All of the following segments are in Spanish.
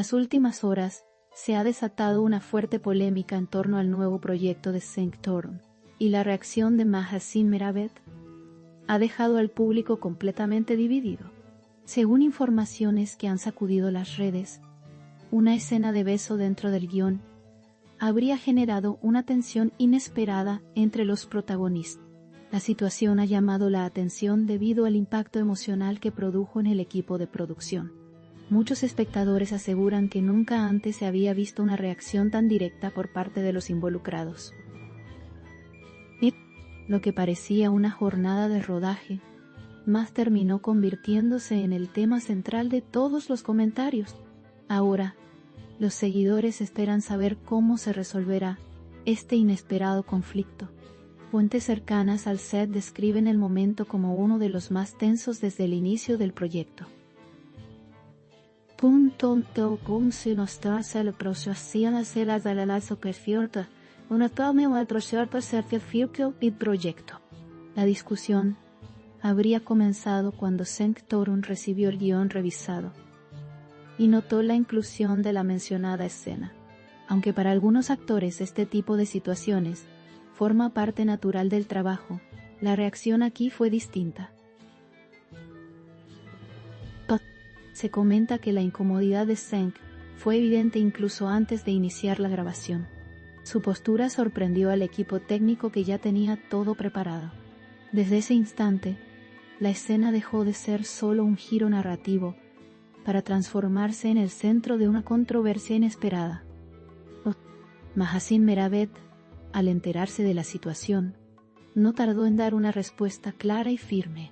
las últimas horas, se ha desatado una fuerte polémica en torno al nuevo proyecto de Sanctorum, y la reacción de Mahaseen Meravet ha dejado al público completamente dividido. Según informaciones que han sacudido las redes, una escena de beso dentro del guión habría generado una tensión inesperada entre los protagonistas. La situación ha llamado la atención debido al impacto emocional que produjo en el equipo de producción. Muchos espectadores aseguran que nunca antes se había visto una reacción tan directa por parte de los involucrados. Lo que parecía una jornada de rodaje, más terminó convirtiéndose en el tema central de todos los comentarios. Ahora, los seguidores esperan saber cómo se resolverá este inesperado conflicto. Fuentes cercanas al set describen el momento como uno de los más tensos desde el inicio del proyecto. La discusión habría comenzado cuando Sanctorum recibió el guión revisado y notó la inclusión de la mencionada escena. Aunque para algunos actores este tipo de situaciones forma parte natural del trabajo, la reacción aquí fue distinta. Se comenta que la incomodidad de Sank fue evidente incluso antes de iniciar la grabación. Su postura sorprendió al equipo técnico que ya tenía todo preparado. Desde ese instante, la escena dejó de ser solo un giro narrativo para transformarse en el centro de una controversia inesperada. Mahaseen Meravet, al enterarse de la situación, no tardó en dar una respuesta clara y firme.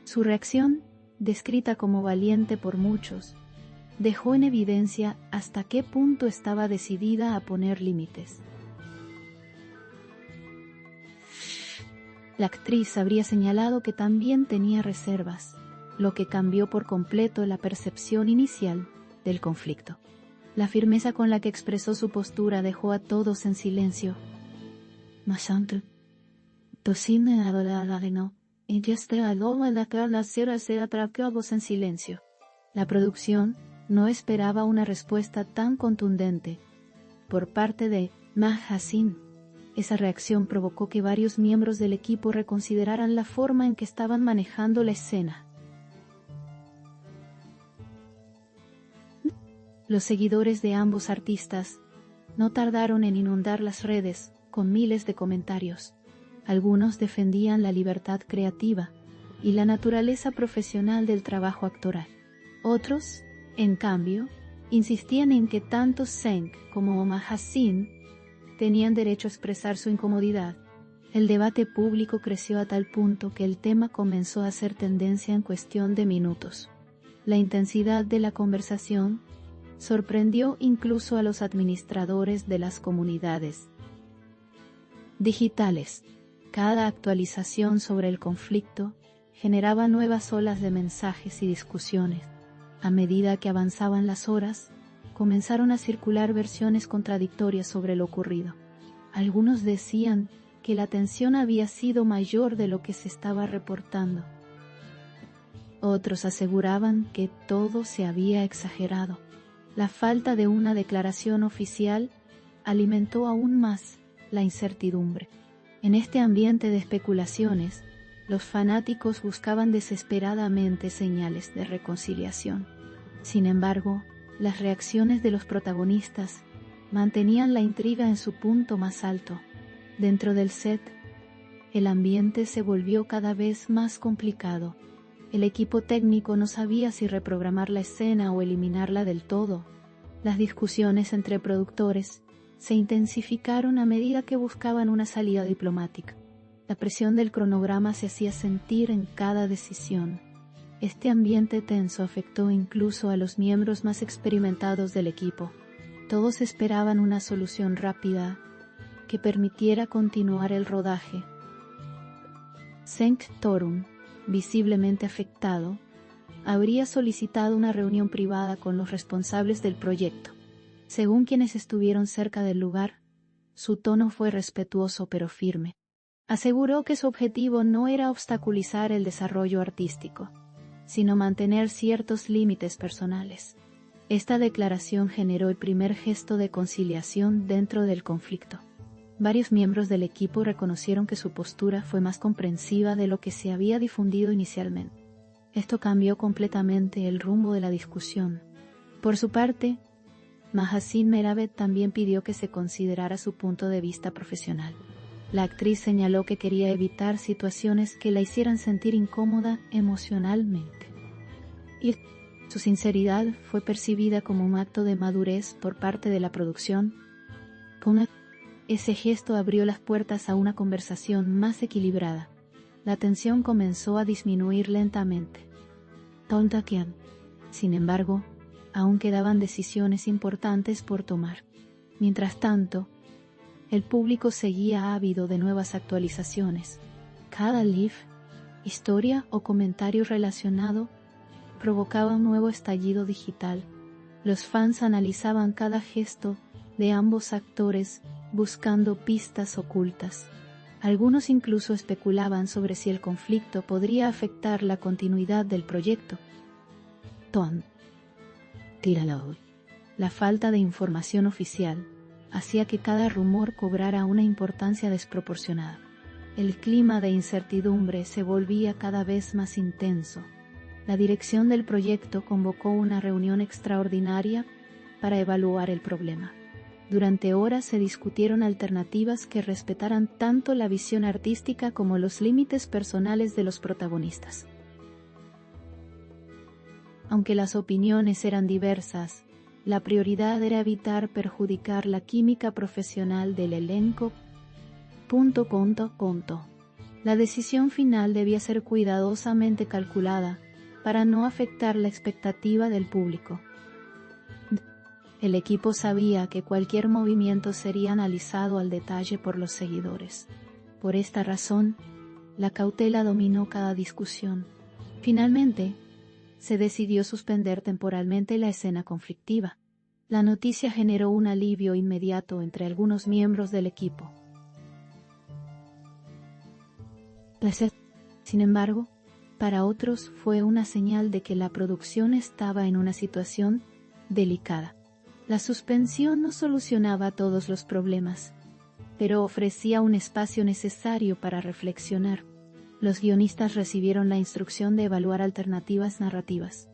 Su reacción, descrita como valiente por muchos, dejó en evidencia hasta qué punto estaba decidida a poner límites. La actriz habría señalado que también tenía reservas, lo que cambió por completo la percepción inicial del conflicto. La firmeza con la que expresó su postura dejó a todos en silencio. En silencio. La producción no esperaba una respuesta tan contundente por parte de Mahaseen. Esa reacción provocó que varios miembros del equipo reconsideraran la forma en que estaban manejando la escena. Los seguidores de ambos artistas no tardaron en inundar las redes con miles de comentarios. Algunos defendían la libertad creativa y la naturaleza profesional del trabajo actoral. Otros, en cambio, insistían en que tanto Sank como Mahaseen tenían derecho a expresar su incomodidad. El debate público creció a tal punto que el tema comenzó a ser tendencia en cuestión de minutos. La intensidad de la conversación sorprendió incluso a los administradores de las comunidades digitales. Cada actualización sobre el conflicto generaba nuevas olas de mensajes y discusiones. A medida que avanzaban las horas, comenzaron a circular versiones contradictorias sobre lo ocurrido. Algunos decían que la tensión había sido mayor de lo que se estaba reportando. Otros aseguraban que todo se había exagerado. La falta de una declaración oficial alimentó aún más la incertidumbre. En este ambiente de especulaciones, los fanáticos buscaban desesperadamente señales de reconciliación. Sin embargo, las reacciones de los protagonistas mantenían la intriga en su punto más alto. Dentro del set, el ambiente se volvió cada vez más complicado. El equipo técnico no sabía si reprogramar la escena o eliminarla del todo. Las discusiones entre productores se intensificaron a medida que buscaban una salida diplomática. La presión del cronograma se hacía sentir en cada decisión. Este ambiente tenso afectó incluso a los miembros más experimentados del equipo. Todos esperaban una solución rápida que permitiera continuar el rodaje. Sanctorum, visiblemente afectado, habría solicitado una reunión privada con los responsables del proyecto. Según quienes estuvieron cerca del lugar, su tono fue respetuoso pero firme. Aseguró que su objetivo no era obstaculizar el desarrollo artístico, sino mantener ciertos límites personales. Esta declaración generó el primer gesto de conciliación dentro del conflicto. Varios miembros del equipo reconocieron que su postura fue más comprensiva de lo que se había difundido inicialmente. Esto cambió completamente el rumbo de la discusión. Por su parte, Mahaseen Meravet también pidió que se considerara su punto de vista profesional. La actriz señaló que quería evitar situaciones que la hicieran sentir incómoda emocionalmente. Y su sinceridad fue percibida como un acto de madurez por parte de la producción. Ese gesto abrió las puertas a una conversación más equilibrada. La tensión comenzó a disminuir lentamente. Sin embargo, aún quedaban decisiones importantes por tomar. Mientras tanto, el público seguía ávido de nuevas actualizaciones. Cada live, historia o comentario relacionado provocaba un nuevo estallido digital. Los fans analizaban cada gesto de ambos actores, buscando pistas ocultas. Algunos incluso especulaban sobre si el conflicto podría afectar la continuidad del proyecto. La falta de información oficial hacía que cada rumor cobrara una importancia desproporcionada. El clima de incertidumbre se volvía cada vez más intenso. La dirección del proyecto convocó una reunión extraordinaria para evaluar el problema. Durante horas se discutieron alternativas que respetaran tanto la visión artística como los límites personales de los protagonistas. Aunque las opiniones eran diversas, la prioridad era evitar perjudicar la química profesional del elenco. La decisión final debía ser cuidadosamente calculada para no afectar la expectativa del público. El equipo sabía que cualquier movimiento sería analizado al detalle por los seguidores. Por esta razón, la cautela dominó cada discusión. Finalmente, se decidió suspender temporalmente la escena conflictiva. La noticia generó un alivio inmediato entre algunos miembros del equipo. Sin embargo, para otros fue una señal de que la producción estaba en una situación delicada. La suspensión no solucionaba todos los problemas, pero ofrecía un espacio necesario para reflexionar. Los guionistas recibieron la instrucción de evaluar alternativas narrativas.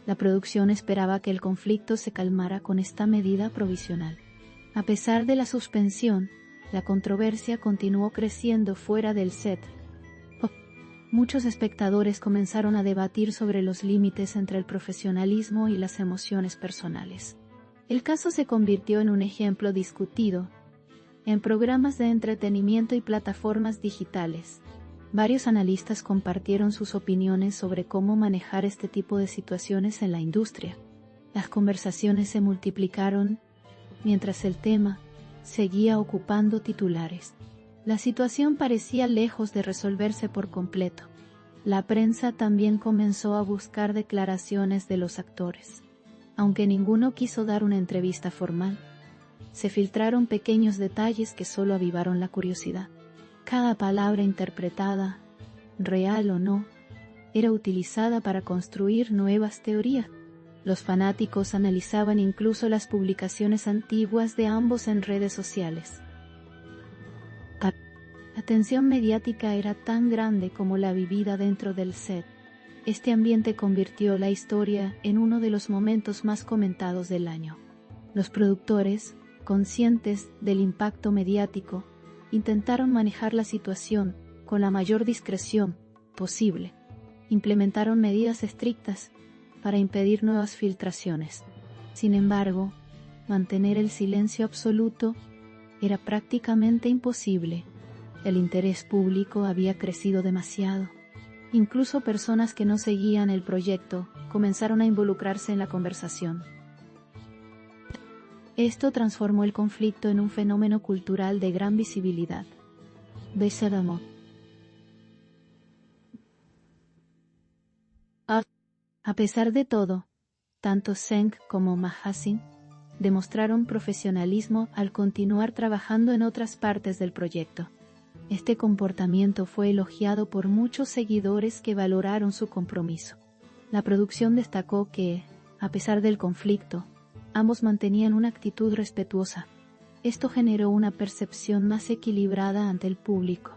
La producción esperaba que el conflicto se calmara con esta medida provisional. A pesar de la suspensión, la controversia continuó creciendo fuera del set. Muchos espectadores comenzaron a debatir sobre los límites entre el profesionalismo y las emociones personales. El caso se convirtió en un ejemplo discutido en programas de entretenimiento y plataformas digitales. Varios analistas compartieron sus opiniones sobre cómo manejar este tipo de situaciones en la industria. Las conversaciones se multiplicaron mientras el tema seguía ocupando titulares. La situación parecía lejos de resolverse por completo. La prensa también comenzó a buscar declaraciones de los actores. Aunque ninguno quiso dar una entrevista formal, se filtraron pequeños detalles que solo avivaron la curiosidad. Cada palabra interpretada, real o no, era utilizada para construir nuevas teorías. Los fanáticos analizaban incluso las publicaciones antiguas de ambos en redes sociales. La tensión mediática era tan grande como la vivida dentro del set. Este ambiente convirtió la historia en uno de los momentos más comentados del año. Los productores, conscientes del impacto mediático, intentaron manejar la situación con la mayor discreción posible. Implementaron medidas estrictas para impedir nuevas filtraciones. Sin embargo, mantener el silencio absoluto era prácticamente imposible. El interés público había crecido demasiado. Incluso personas que no seguían el proyecto comenzaron a involucrarse en la conversación. Esto transformó el conflicto en un fenómeno cultural de gran visibilidad. A pesar de todo, tanto Seng como Mahaseen demostraron profesionalismo al continuar trabajando en otras partes del proyecto. Este comportamiento fue elogiado por muchos seguidores que valoraron su compromiso. La producción destacó que, A pesar del conflicto, ambos mantenían una actitud respetuosa. Esto generó una percepción más equilibrada ante el público.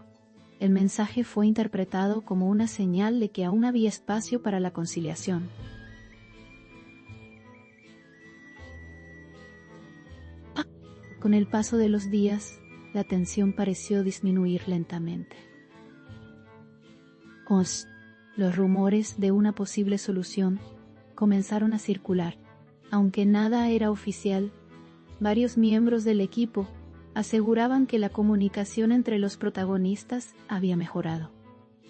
El mensaje fue interpretado como una señal de que aún había espacio para la conciliación. Con el paso de los días, la tensión pareció disminuir lentamente. Los rumores de una posible solución comenzaron a circular. Aunque nada era oficial, varios miembros del equipo aseguraban que la comunicación entre los protagonistas había mejorado.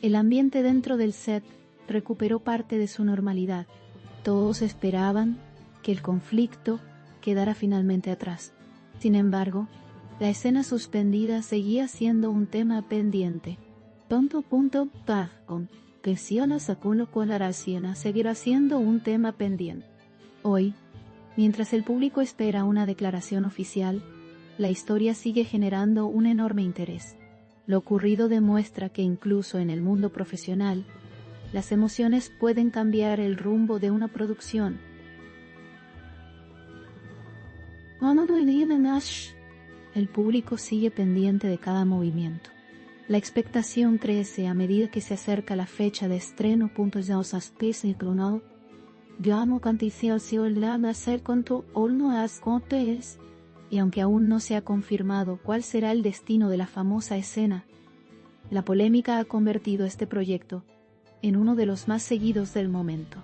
El ambiente dentro del set recuperó parte de su normalidad. Todos esperaban que el conflicto quedara finalmente atrás. Sin embargo, la escena suspendida seguía siendo un tema pendiente. Seguirá siendo un tema pendiente. Hoy, mientras el público espera una declaración oficial, la historia sigue generando un enorme interés. Lo ocurrido demuestra que incluso en el mundo profesional, las emociones pueden cambiar el rumbo de una producción. El público sigue pendiente de cada movimiento. La expectación crece a medida que se acerca la fecha de estreno. Y aunque aún no se ha confirmado cuál será el destino de la famosa escena, la polémica ha convertido este proyecto en uno de los más seguidos del momento.